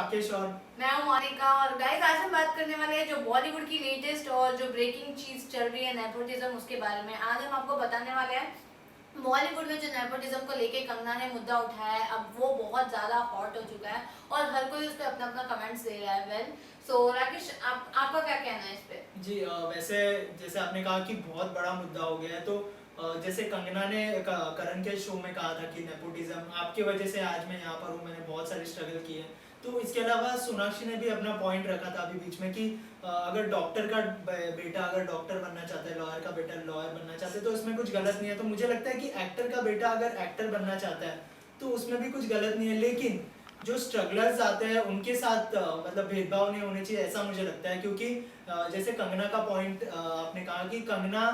राकेश और मैं हूं मोनिका। और गाइस आज हम बात करने वाले हैं जो बॉलीवुड की लेटेस्ट और जो ब्रेकिंग चीज चल रही है नेपोटिज्म, उसके बारे में आज हम आपको बताने वाले हैं। बॉलीवुड में जो नेपोटिज्म को लेके कंगना ने मुद्दा उठाया है, अब वो बहुत ज्यादा हॉट हो चुका है और हर कोई उस पर अपना अपना कमेंट्स दे रहा है। वेल सो राकेश, आपका क्या कहना है इस पे? जी वैसे जैसे आपने कहा कि बहुत बड़ा मुद्दा हो गया है तो जैसे कंगना ने करण के शो में कहा था कि नेपोटिज्म आपकी वजह से आज मैं यहाँ पर हूँ, मैंने बहुत सारे स्ट्रगल किए हैं। तो इसके अलावा सोनाक्षी ने भी अपना पॉइंट रखा था अभी बीच में कि अगर डॉक्टर का बेटा अगर डॉक्टर बनना चाहता है, लॉयर का बेटा लॉयर बनना चाहता है तो उसमें कुछ गलत नहीं है। तो मुझे लगता है कि एक्टर का बेटा अगर एक्टर बनना चाहता है तो उसमें भी कुछ गलत नहीं है, लेकिन जो स्ट्रगलर्स आते हैं उनके साथ मतलब भेदभाव नहीं होने चाहिए, ऐसा मुझे लगता है। क्योंकि जैसे कंगना का पॉइंट आपने कहा कि कंगना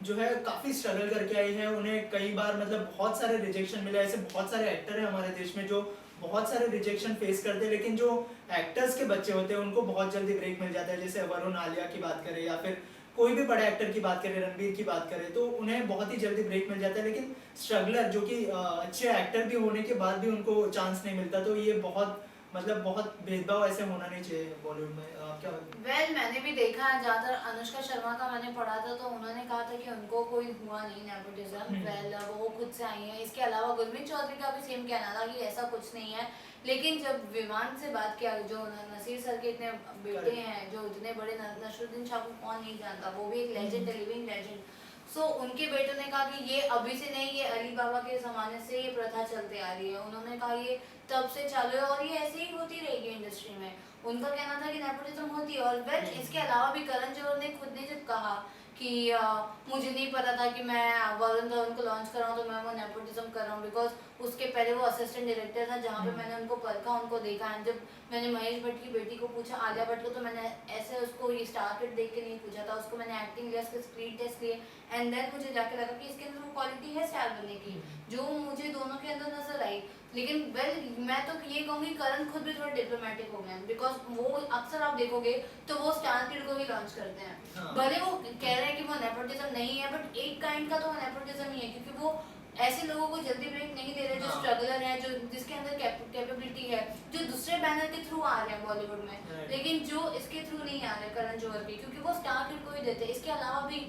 जो है काफ़ी स्ट्रगल करके आई है, उन्हें कई बार मतलब बहुत सारे रिजेक्शन मिले। ऐसे बहुत सारे एक्टर हैं हमारे देश में जो बहुत सारे रिजेक्शन फेस करते हैं, लेकिन जो एक्टर्स के बच्चे होते हैं उनको बहुत जल्दी ब्रेक मिल जाता है। जैसे वरुण आलिया की बात करें या फिर कोई भी बड़े एक्टर की बात करें, रणबीर की बात करें, तो उन्हें बहुत ही जल्दी ब्रेक मिल जाता है। लेकिन स्ट्रगलर जो कि अच्छे एक्टर भी होने के बाद भी उनको चांस नहीं मिलता, तो ये बहुत मतलब बहुत भेदभाव ऐसे होना नहीं चाहिए बॉलीवुड में। क्या मैंने भी देखा है, ज्यादातर अनुष्का शर्मा का मैंने पढ़ा था तो उन्होंने कहा था कि उनको कोई हुआ नहीं नेपोटिज्म। वो खुद से आई है। इसके अलावा गुरमीत चौधरी का भी सेम कहना था कि ऐसा कुछ नहीं है। लेकिन जब विमान से बात किया, जो नसीर सर के इतने बेटे हैं, जो इतने बड़े नसरुद्दीन शाह को कौन नहीं जानता, वो भी एक लेजेंड है, लिविंग लेजेंड। सो उनके बेटों ने कहा कि ये अभी से नहीं, ये अली बाबा के जमाने से ये प्रथा चलते आ रही है। उन्होंने कहा ये तब से चालू है और ये ऐसे ही होती रहेगी इंडस्ट्री में। उनका कहना था कि नेपोटिज्म होती है। और वेल इसके अलावा भी करण जौहर ने खुद ने जब कहा कि मुझे नहीं पता था कि मैं वरुण धवन को लॉन्च कर रहा हूँ तो मैं वो नेपोटिज्म कर रहा हूँ, बिकॉज उसके पहले वो असिस्टेंट डायरेक्टर था जहाँ पे मैंने उनको परखा, उनको देखा है। जब मैंने महेश भट्ट की बेटी को पूछा, आलिया भट्ट को, तो मैंने ऐसे उसको ये स्टार किड देख के नहीं पूछा था, उसको मैंने एक्टिंग लिया, उसके स्क्रीन टेस्ट लिए, एंड देन मुझे जाके लगा कि इसके अंदर वो क्वालिटी है स्टार बनने की, जो मुझे दोनों के अंदर नजर आई। लेकिन वेल मैं तो ये कहूँगी करण खुद भी थोड़ा डिप्लोमेटिक हो गए हैं, बिकॉज वो अक्सर आप देखोगे तो वो स्टार किड को भी लॉन्च करते हैं। भले वो कह रहे हैं कि वो नेपोटिज्म नहीं है, बट एक काइंड का तो नेपोटिज्म ही है, क्योंकि वो ऐसे लोगों को जल्दी ब्रेक नहीं दे रहे जो स्ट्रगलर है, जो जिसके अंदर कैपेबिलिटी है, जो दूसरे बैनर के थ्रू आ रहे हैं बॉलीवुड में, लेकिन जो इसके थ्रू नहीं आ रहे करण जौहर के, क्योंकि वो स्टार किड को ही देते हैं। इसके अलावा भी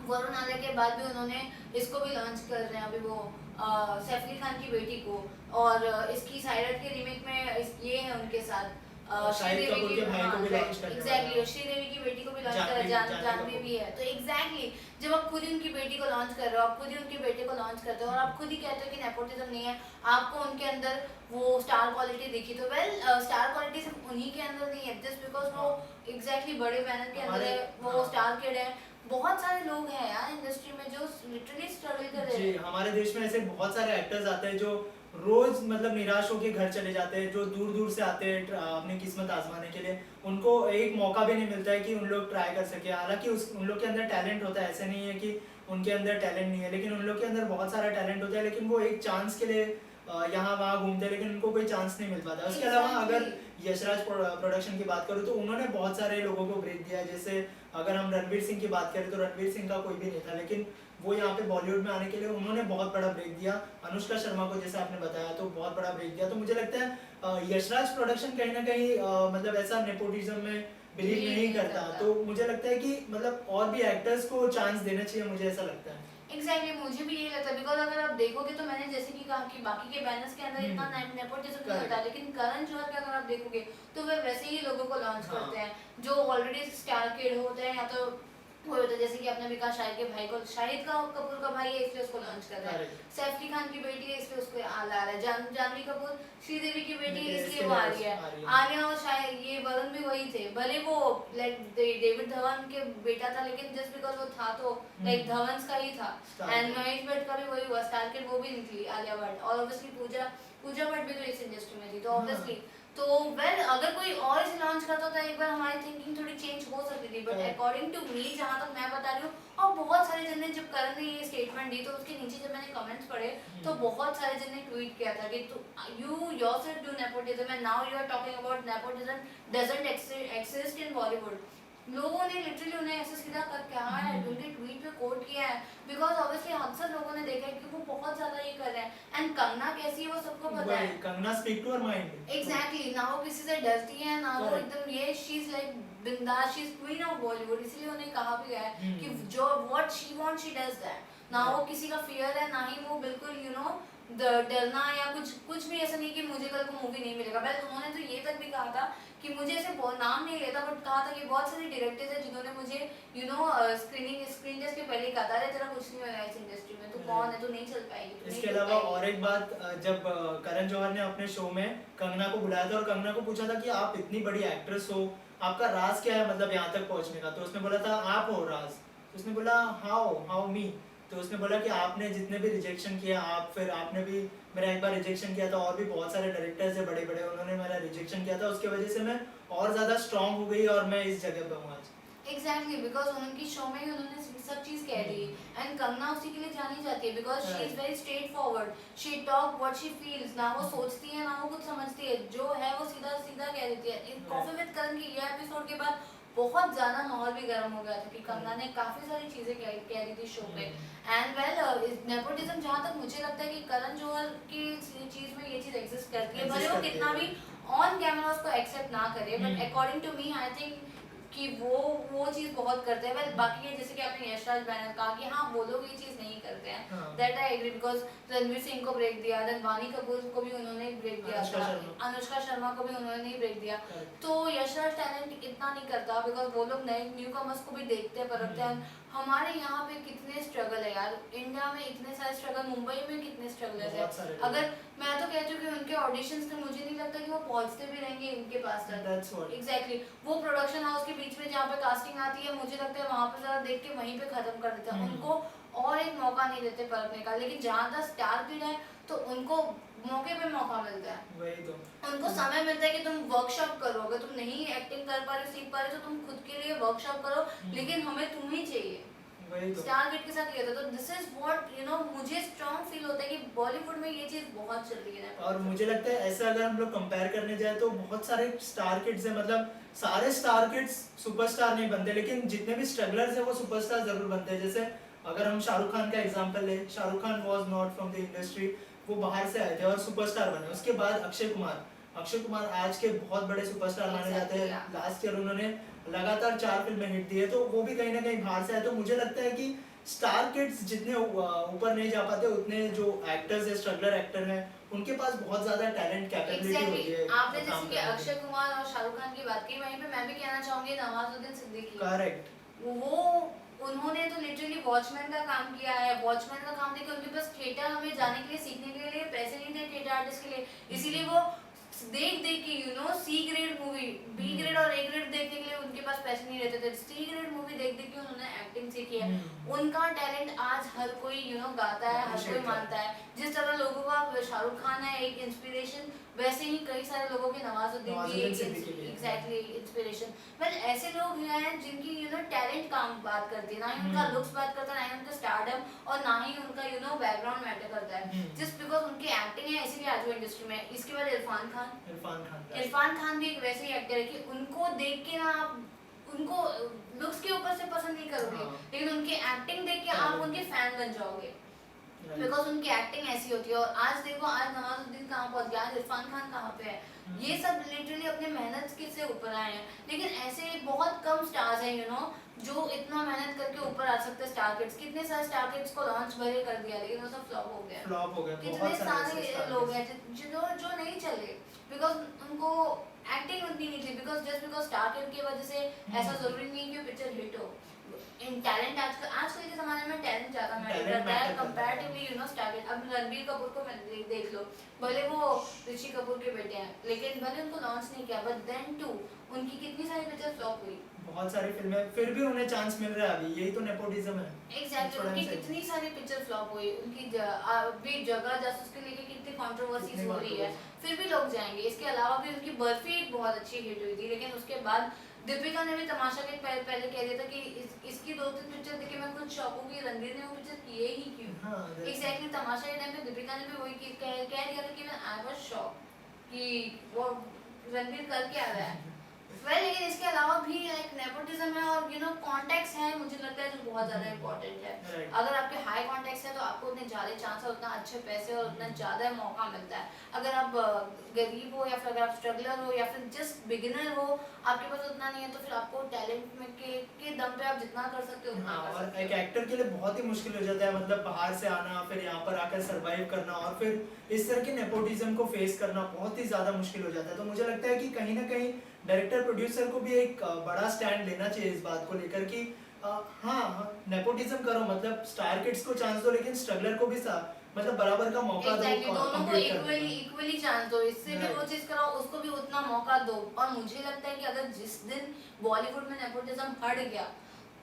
वरुण आलिया के बाद भी उन्होंने इसको भी लॉन्च कर रहे हैं अभी, वो सैफ अली खान की बेटी को। और इसकी साइरत के रीमेक में ये है उनके साथ श्रीदेवी की, एग्जैक्टली श्रीदेवी की बेटी को भी लॉन्च कर रहे हैं, जानवी भी है। तो एग्जैक्टली जब आप खुद ही उनकी बेटी को लॉन्च कर रहे हो, आप खुद ही उनके बेटे को लॉन्च करते हो और आप खुद ही कहते हो कि नेपोटिज्म नहीं है, आपको उनके अंदर वो स्टार क्वालिटी दिखी, तो वेल स्टार क्वालिटी सिर्फ उन्हीं के अंदर नहीं है, जस्ट बिकॉज वो एग्जैक्टली बड़े बैनर के अंदर है, वो स्टार किड है। बहुत सारे लोग हैं यार इंडस्ट्री में जो लिटरली स्ट्रगल कर रहे हैं। हमारे देश में ऐसे बहुत सारे एक्टर्स आते हैं जो रोज मतलब निराश होकर घर चले जाते हैं, जो दूर दूर से आते हैं अपनी किस्मत आजमाने के लिए। उनको एक मौका भी नहीं मिलता है कि उन लोग ट्राई कर सके। हालांकि उन लोग के अंदर टैलेंट होता है, ऐसे नहीं है कि उनके अंदर टैलेंट नहीं है, लेकिन उन लोग के अंदर बहुत सारा टैलेंट होता है, लेकिन वो एक चांस के लिए यहाँ वहाँ घूमते हैं, लेकिन उनको कोई चांस नहीं मिल पाता। उसके अलावा अगर यशराज प्रोडक्शन की बात करूँ तो उन्होंने बहुत सारे लोगों को ब्रेक दिया है। जैसे अगर हम रणवीर सिंह की बात करें तो रणवीर सिंह का कोई भी नहीं था, लेकिन वो यहाँ पे बॉलीवुड में आने के लिए उन्होंने बहुत बड़ा ब्रेक दिया। अनुष्का शर्मा को जैसे आपने बताया तो बहुत बड़ा ब्रेक दिया। तो मुझे लगता है यशराज प्रोडक्शन कहीं ना कहीं मतलब ऐसा नेपोटिज्म में बिलीव नहीं करता। तो मुझे लगता है कि मतलब और भी एक्टर्स को चांस देना चाहिए, मुझे ऐसा लगता है। एग्जैक्टली मुझे भी यही लगता है, बिकॉज अगर आप देखोगे तो मैंने जैसे कि कहा कि बाकी के बैनर्स के अंदर इतना नेपोटिज्म नहीं होता, लेकिन करण जौहर का अगर आप देखोगे तो वे वैसे ही लोगों को लॉन्च करते हैं जो ऑलरेडी स्टार किड होते हैं, या तो वो होता है जैसे कि आपने भी कहा शाहिद के भाई को, शाहिद का कपूर का भाई है इसलिए उसको लॉन्च कर रहा है, सैफ अली खान की बेटी है इसलिए उसको ला रहा है, जानवी कपूर श्रीदेवी की बेटी है इसलिए वो आ रही है, आलिया और शायद ये वरुण भी वही थे। भले वो लाइक डेविड धवन के बेटा था, लेकिन जस्ट बिकॉज वो था तो लाइक धवन का ही था। एंड महेश भट्ट का भी वही हुआ, स्टार किड वो भी निकली आलिया भट्ट, और ऑब्वियसली पूजा भट्ट भी तो इस इंडस्ट्री में थी, तो ऑब्वियसली तो वेल अगर कोई और इसे लॉन्च करता तो एक बार हमारी थिंकिंग थोड़ी चेंज हो सकती थी, बट अकॉर्डिंग टू मी जहाँ तक मैं बता रही हूँ, और बहुत सारे जन ने जब करण ने ये स्टेटमेंट दी तो उसके नीचे जब मैंने कमेंट्स पढ़े तो बहुत सारे जन ने ट्वीट किया था कि you yourself do nepotism and now you are talking about nepotism doesn't exist in Bollywood. लोगों ने लिटरली उन्हें ऐसे सीधा कर कहा है, उनके ट्वीट पे कोट किया है, बिकॉज ऑब्वियसली अक्सर लोगों ने देखा है कि वो बहुत ज्यादा ये कर रहे हैं। एंड कंगना कैसी है वो सबको पता है। Kangana speak to her mind. Exactly ना वो किसी से डरती है ना वो Correct. एकदम ये शी इज लाइक बिंदास, she is queen of Bollywood, इसलिए उन्हें कहा भी गया है कि जो what she want she does that. ना वो किसी का फियर है ना ही वो बिल्कुल यू नो डरना या कुछ भी ऐसा नहीं कि मुझे कल को मूवी नहीं मिलेगा। बस उन्होंने तो ये तक भी कहा था कि मुझे ऐसे नाम नहीं लेता बट कहा था कि बहुत सारे डायरेक्टर्स हैं जिन्होंने मुझे यू नो स्क्रीन टेस्ट के पहले ही कहा था अरे तेरा कुछ नहीं होगा इस इंडस्ट्री में, तू कौन है, तू नहीं चल पाएगी, तू नहीं इसके चल अलावा पाएगी। और एक बात, जब करण जौहर ने अपने शो में कंगना को बुलाया था और कंगना को पूछा था कि आप इतनी बड़ी एक्ट्रेस हो, आपका राज क्या है मतलब यहाँ तक पहुँचने का, तो उसने बोला था आप हो राज। तो उसने बोला हाउ मी। तो उसने बोला कि आपने जितने भी रिजेक्शन किया, फिर आपने भी मेरा एक बार रिजेक्शन किया था, और भी बहुत सारे डायरेक्टर्स है बड़े बड़े, उन्होंने मेरा रिजेक्शन किया था, उसके वजह से मैं और ज़्यादा स्ट्रांग हो गई और मैं इस जगह पे हूँ आज। एग्जैक्टली बिकॉज उनकी शो में ही उन्होंने सब चीज कह दी। एंड कंगना उसी के लिए जानी जाती है because she is very straight forward, she talk what she feels, ना वो सोचती है ना वो कुछ समझती है, जो है वो सीधा सीधा कह देती है। कॉफी विद करण की ये एपिसोड के बाद बहुत ज्यादा माहौल भी गर्म हो गया था कि कंगना ने काफी सारी चीजें कह रही थी शो पे। एंड वेल नेपोटिज्म जहाँ तक मुझे लगता है कि करण जौहर की चीज में ये चीज एग्जिस्ट करती है, भले वो कितना भी ऑन कैमरा उसको एक्सेप्ट ना करे, but according to me I think कि वो चीज बहुत करते हैं। वेल बाकी है जैसे कि आपने यशराज बैनर कहा कि हाँ वो लोग ये चीज नहीं करते हैं, that I agree because Ranveer Singh को ब्रेक दिया, देन वानी कपूर को भी उन्होंने ब्रेक दिया था, अनुष्का शर्मा को भी उन्होंने नहीं ब्रेक दिया। तो यशराज टैलेंट इतना नहीं करता बिकॉज वो लोग नए न्यू कमर्स को भी देखते परखते हैं। हमारे यहाँ पे कितने स्ट्रगल है यार, इंडिया में इतने सारे स्ट्रगल, मुंबई में कितने स्ट्रगल है। अगर मैं तो कहती हूँ कि उनके ऑडिशंस में मुझे नहीं लगता कि वो पहुंचते भी रहेंगे इनके पास तक। एग्जैक्टली वो प्रोडक्शन हाउस के बीच में जहाँ पे कास्टिंग आती है, मुझे लगता है वहाँ पे जरा देख के वहीं पे खत्म कर देते हैं, उनको और एक मौका नहीं देते परखने का। लेकिन जहाँ तक स्टार किड है तो उनको मौके पे मौका मिलता है, वही तो उनको समय मिलता है कि तुम वर्कशॉप करो, अगर तुम नहीं एक्टिंग कर पा रहे सीख पा रहे तो तुम खुद के लिए वर्कशॉप करो, लेकिन हमें तुम ही चाहिए। स्टार किड के साथ ये था, तो this is what you know मुझे स्ट्रांग फील होता है कि बॉलीवुड में ये चीज बहुत चल रही है। और मुझे लगता है ऐसा अगर हम लोग कंपेयर करने जाए तो बहुत सारे स्टार किड्स हैं, मतलब सारे स्टार किड्स सुपरस्टार नहीं बनते, लेकिन जितने भी स्ट्रगलर्स हैं वो सुपरस्टार जरूर बनते हैं। जैसे अगर हम शाहरुख खान का एग्जांपल ले, Shahrukh Khan was not from the industry, वो बाहर से आए थे और सुपरस्टार बने। उसके बाद अक्षय कुमार आज के बहुत बड़े सुपरस्टार माने जाते हैं। लास्ट ईयर उन्होंने लगातार 4 फिल्में हिट दी है, तो वो भी कहीं ना कहीं बाहर से आए। तो मुझे लगता है कि स्टार किड्स जितने ऊपर नहीं जा पाते, उतने जो एक्टर्स है, स्ट्रगलर एक्टर हैं, उनके पास बहुत ज्यादा टैलेंट कैपेबिलिटी होती है। आपने जैसे कि अक्षय कुमार और शाहरुख खान की बात की, वहीं पे मैं भी कहना चाहूंगी नवाजुद्दीन सिद्दीकी। करेक्ट। वो उन्होंने तो लिटरली वॉचमैन का काम किया है। वॉचमैन का काम देखिए, उनके पास थिएटर हमें जाने के लिए सीखने के लिए पैसे नहीं थे थिएटर आर्टिस्ट के लिए, इसीलिए वो देख के you know C grade movie, B grade और ए ग्रेड देखने के लिए उनके पास पैसे नहीं रहते थे, सी ग्रेड मूवी देख के उन्होंने एक्टिंग सीखी है। उनका टैलेंट आज हर कोई यू नो गाता है, हर कोई मानता है। जिस तरह लोगों का शाहरुख खान है एक इंस्पिरेशन, वैसे ही कई सारे लोगों के नवाजुद्दीन भी एक एग्जैक्टली इंस्पिरेशन। वेल ऐसे लोग हैं जिनकी यू नो टैलेंट काम बात करती है, ना ही उनका लुक्स बात करता है, ना ही उनका स्टारडम, और ना ही उनका यू नो बैकग्राउंड मैटर करता है। जस्ट बिकॉज उनकी एक्टिंग है इसीलिए आज वो इंडस्ट्री में। इसके बाद इरफान खान भी एक वैसे ही एक्टर है कि उनको देख के ना आप उनको लुक्स के ऊपर से पसंद नहीं करोगे, लेकिन उनकी एक्टिंग देख के आप उनके फैन बन जाओगे बिकॉज उनकी एक्टिंग ऐसी होती है। और आज देखो, आज नवाजुद्दीन कहाँ पहुंच गया, आज इरफान खान कहाँ पे है। ये सब लिटरली अपने मेहनत के से ऊपर आए हैं, लेकिन ऐसे बहुत कम स्टार्स हैं यू नो जो इतना मेहनत करके ऊपर आ सकते हैं। स्टार किड्स, कितने सारे स्टार किड्स को लॉन्च भले कर दिया, लेकिन वो सब फ्लॉप हो गया। कितने सारे लोग हैं जो नहीं चले बिकॉज उनको एक्टिंग उतनी नहीं थी। Because just because star kid की वजह से ऐसा जरूरी नहीं कि पिक्चर हिट हो। इन टैलेंट आजकल के ज़माने में टैलेंट ज़्यादा मैटर करता है comparatively you know star kid. अब रणबीर कपूर को देख लो, भले वो ऋषि कपूर के बेटे हैं, लेकिन भले उनको लॉन्च नहीं किया, बट देन टू उनकी कितनी सारी पिक्चर फ्लॉप हुई, बहुत सारी फिल्में, फिर भी उन्हें चांस मिल रहा है अभी। यही तो नेपोटिज्म है। एग्जैक्टली उनकी कितनी सारी पिक्चर फ्लॉप हुई, उनकी भी जगह जासूस के लेके कितनी कंट्रोवर्सीज हो रही है, फिर भी लोग जाएंगे। इसके अलावा भी उनकी बर्फी एक बहुत अच्छी हिट हुई थी, लेकिन उसके बाद दीपिका ने भी तमाशा के पहले कह दिया था कि इसकी 2-3 पिक्चर देख के मैं खुद शॉक हूँ कि रणबीर ने वो पिक्चर किए ही क्यों। एग्जैक्टली तमाशा के टाइम पे दीपिका ने भी वही कह दिया था कि मैं आई वाज शॉक कि वो रणबीर कर क्या रहा है। वेल लेकिन इसके अलावा भी एक नेपोटिज्म है और कॉन्टेक्ट्स है, मुझे लगता है जो बहुत ज्यादा इंपॉर्टेंट है। राइट। अगर आपके हाई कॉन्टेक्ट्स है तो आपको उतने ज्यादा चांस है, उतना अच्छे पैसे और उतना ज्यादा मौका मिलता है। अगर आप गरीब हो या फिर अगर आप स्ट्रगलर हो या फिर जस्ट बिगिनर हो, आपके पास उतना नहीं है, तो फिर आपको टैलेंट में के दम पे आप जितना कर सकते हो उतना हाँ, कर और सकते एक हो। एक्टर के लिए बहुत ही मुश्किल हो जाता है, मतलब बाहर से आना, फिर यहाँ पर आकर सरवाइव करना और फिर इस तरह के नेपोटिज्म को फेस करना बहुत ही ज़्यादा मुश्किल हो जाता है। तो मुझे लगता है कि कहीं ना कहीं डायरेक्टर प्रोड्यूसर को भी एक बड़ा स्टैंड लेना चाहिए इस बात को लेकर कि हाँ, नेपोटिज्म करो, मतलब स्टार किड्स को चांस दो, लेकिन स्ट्रगलर को भी मतलब बराबर का मौका दो एग्जैक्टली, दोनों को compete करने इक्वली का। इक्वली चांस दो, इससे भी वो Right. चीज कराओ, उसको भी उतना मौका दो। और मुझे लगता है कि अगर जिस दिन बॉलीवुड में नेपोटिज्म हट गया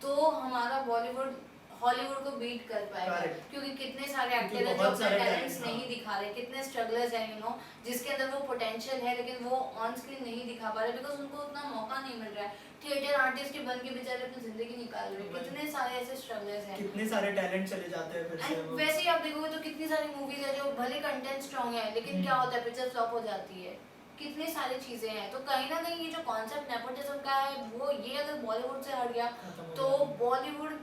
तो हमारा बॉलीवुड हॉलीवुड को बीट कर पाएगा। Correct. क्योंकि कितने सारे क्योंकि एक्टर हैं जो बहुत अपना सारे टैलेंट्स talent, नहीं हाँ। दिखा रहे, कितने स्ट्रगलर्स हैं जिसके अंदर वो पोटेंशियल है लेकिन वो ऑन स्क्रीन नहीं दिखा पा रहे बिकॉज उनको उतना मौका नहीं मिल रहा है। थिएटर आर्टिस्ट के बन के बेचारे अपनी जिंदगी निकाल रहे हैं, Right. कितने सारे ऐसे स्ट्रगलर्स हैं। कितने सारे टैलेंट चले जाते हैं फिर से एंड वो। वैसे ही आप देखोगे तो कितनी सारी मूवीज है जो भले कंटेंट स्ट्रॉन्ग है लेकिन क्या होता है, पिक्चर फ्लॉप हो जाती है। कितनी सारी चीजें हैं, तो कहीं ना कहीं ये जो कॉन्सेप्ट नेपोटिज्म का है वो ये अगर बॉलीवुड से हट गया खत्म हो तो जाएगा। बॉलीवुड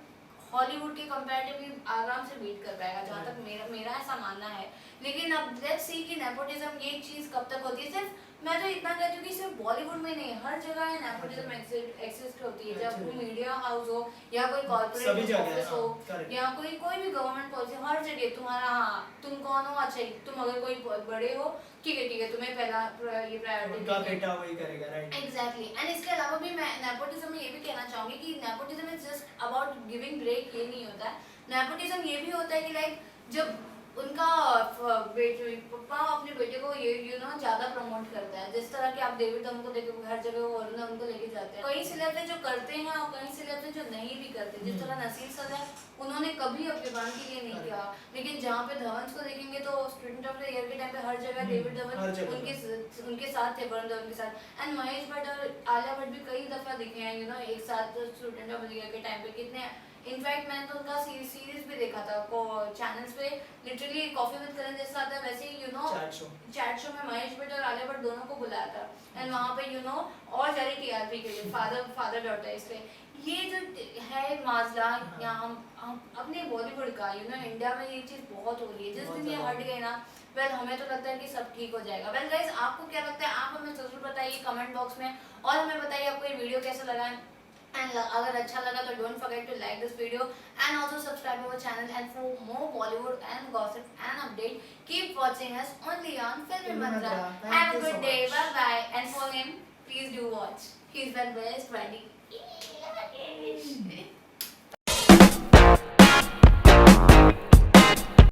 हॉलीवुड के कंपैरेटिवली आराम से बीट कर पाएगा, जहाँ तक मेरा मेरा ऐसा मानना है। लेकिन अब लेट्स सी कि नेपोटिज्म ये चीज कब तक होती है। सिर्फ मैं तो इतना कहती हूँ कि सिर्फ बॉलीवुड में नहीं, हर जगह है नेपोटिज्म एक्सिस्ट होती है। जब कोई मीडिया हाउस हो या कोई सभी कॉर्पोरेट जगह, ऑफिस हो हाँ, correct. या कोई भी गवर्नमेंट पॉलिसी, हर जगह तुम्हारा हाँ तुम कौन हो, अच्छा तुम अगर कोई बड़े हो ठीक है तुम्हें पहला ये प्रायोरिटी उनका बेटा वही करेगा, राइट। एग्जैक्टली। एंड इसके अलावा भी मैं नेपोटिज्म में ये भी कहना चाहूंगी कि nepotism is just about giving break, ये नहीं होता है। नेपोटिज्म ये भी होता है कि लाइक जब उनका बेटे पापा अपने बेटे को ये ज्यादा प्रमोट करता है, जिस तरह के आप डेविड धवन को देखो हर जगह वो वरुण धवन को लेके जाते हैं। कई सेलेब्स हैं जो करते हैं और कई सेलेब्स हैं जो नहीं भी करते, जिस तरह नसीर सर है उन्होंने कभी अपने बान के लिए नहीं किया, लेकिन जहाँ पे धवन को देखेंगे तो स्टूडेंट ऑफ द ईयर के टाइम पे हर जगह डेविड हर धवन जगह। उनके साथ थे, वरुण धवन के साथ। एंड महेश भट्ट और आलिया भट्ट भी कई दफा दिखे हैं एक साथ स्टूडेंट ऑफ द ईयर के टाइम पे। कितने इनफैक्ट मैंने तो उनका सीरीज भी देखा था चैनल्स पे, लिटरली कॉफी विद करण जैसा आता है वैसे ही चैट शो में महेश भट्ट और आलिया भट्ट दोनों को बुलाया था। एंड वहाँ पे और सारी टीआरपी के लिए फादर डॉटर इसलिए ये जो है माजला यहाँ हम अपने बॉलीवुड का इंडिया में ये चीज़ बहुत हो रही है। जिस दिन ये हट गए ना वेल हमें तो लगता है कि सब ठीक हो जाएगा। वेल गाइस आपको क्या लगता है, आप हमें जरूर बताइए कमेंट बॉक्स में और हमें बताइए आपको ये वीडियो कैसा लगा है। And अगर अच्छा लगा तो don't forget to like this video and also subscribe our channel, and for more Bollywood and gossip and update keep watching us only on Film Mantra. Have a good day, bye bye, and for him please do watch, he's the best buddy.